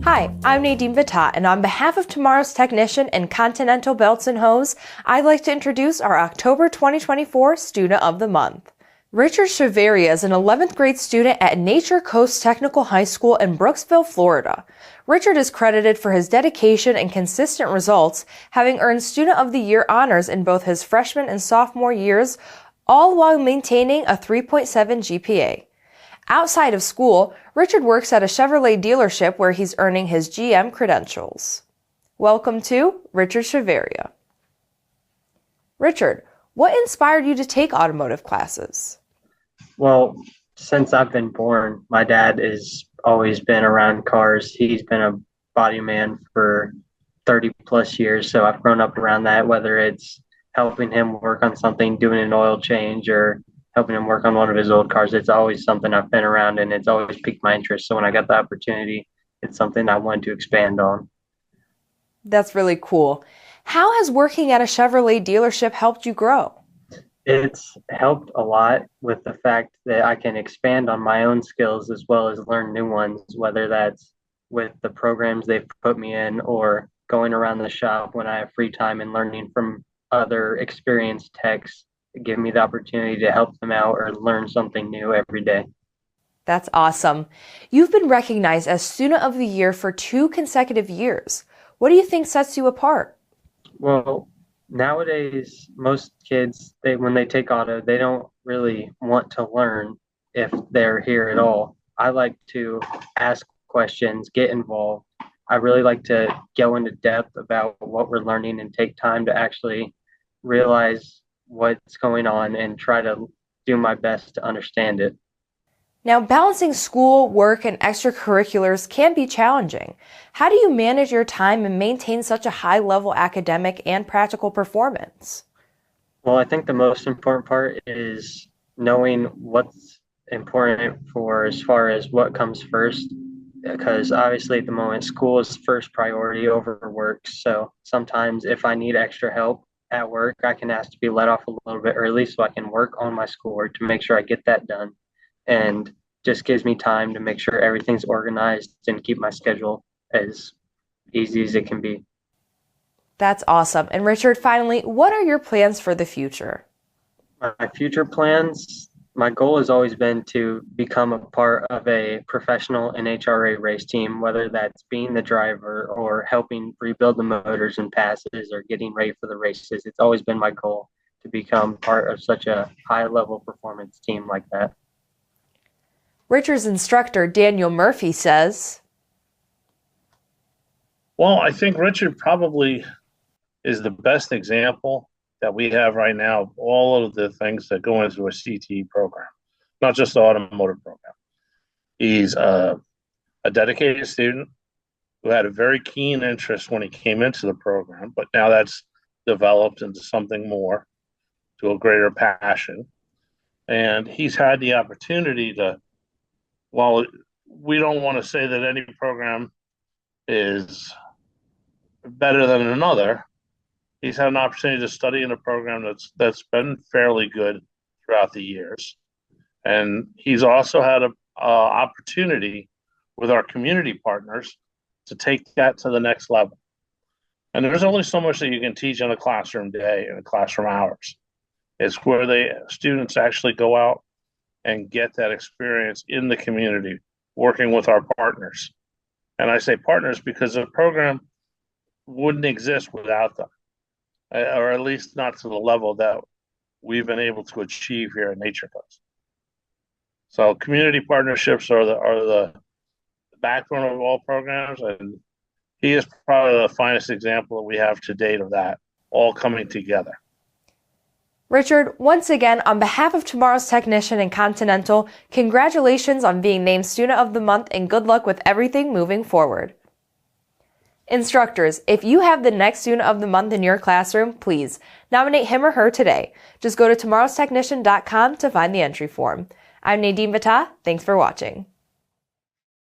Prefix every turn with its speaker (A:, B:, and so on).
A: Hi, I'm Nadine Vitat, and on behalf of Tomorrow's Technician and Continental Belts and Hose, I'd like to introduce our October 2024 Student of the Month. Richard Chavarria is an 11th grade student at Nature Coast Technical High School in Brooksville, Florida. Richard is credited for his dedication and consistent results, having earned Student of the Year honors in both his freshman and sophomore years, all while maintaining a 3.7 GPA. Outside of school, Richard works at a Chevrolet dealership where he's earning his GM credentials. Welcome to Richard Chavarria. Richard, what inspired you to take automotive classes?
B: Well, since I've been born, my dad has always been around cars. He's been a body man for 30 plus years, so I've grown up around that, whether it's helping him work on something, doing an oil change, or helping him work on one of his old cars. It's always something I've been around, and it's always piqued my interest. So when I got the opportunity, it's something I wanted to expand on.
A: That's really cool. How has working at a Chevrolet dealership helped you grow?
B: It's helped a lot with the fact that I can expand on my own skills as well as learn new ones, whether that's with the programs they've put me in or going around the shop when I have free time and learning from other experienced techs to give me the opportunity to help them out or learn something new every day.
A: That's awesome. You've been recognized as Student of the Year for 2 consecutive years. What do you think sets you apart?
B: Well, nowadays, most kids, when they take auto, they don't really want to learn if they're here at all. I like to ask questions, get involved. I really like to go into depth about what we're learning and take time to actually realize what's going on and try to do my best to understand it.
A: Now, balancing school, work, and extracurriculars can be challenging. How do you manage your time and maintain such a high-level academic and practical performance?
B: Well, I think the most important part is knowing what's important for as far as what comes first, because obviously at the moment, school is first priority over work. So sometimes if I need extra help at work, I can ask to be let off a little bit early so I can work on my schoolwork to make sure I get that done. And just gives me time to make sure everything's organized and keep my schedule as easy as it can be.
A: That's awesome. And Richard, finally, what are your plans for the future?
B: My future plans, my goal has always been to become a part of a professional NHRA race team, whether that's being the driver or helping rebuild the motors and passes or getting ready for the races. It's always been my goal to become part of such a high-level performance team like that.
A: Richard's instructor, Daniel Murphy, says,
C: well, I think Richard probably is the best example that we have right now of all of the things that go into a CTE program, not just the automotive program. He's a dedicated student who had a very keen interest when he came into the program, but now that's developed into something more, to a greater passion. And he's had the opportunity to, while we don't want to say that any program is better than another, he's had an opportunity to study in a program that's been fairly good throughout the years. And he's also had an opportunity with our community partners to take that to the next level. And there's only so much that you can teach in a classroom day, in a classroom hours. It's where the students actually go out and get that experience in the community, working with our partners. And I say partners because the program wouldn't exist without them, or at least not to the level that we've been able to achieve here at Nature Coast. So community partnerships are the backbone of all programs, and he is probably the finest example that we have to date of that all coming together.
A: Richard, once again, on behalf of Tomorrow's Technician and Continental, congratulations on being named Student of the Month and good luck with everything moving forward. Instructors, if you have the next Student of the Month in your classroom, please nominate him or her today. Just go to tomorrowstechnician.com to find the entry form. I'm Nadine Vata. Thanks for watching.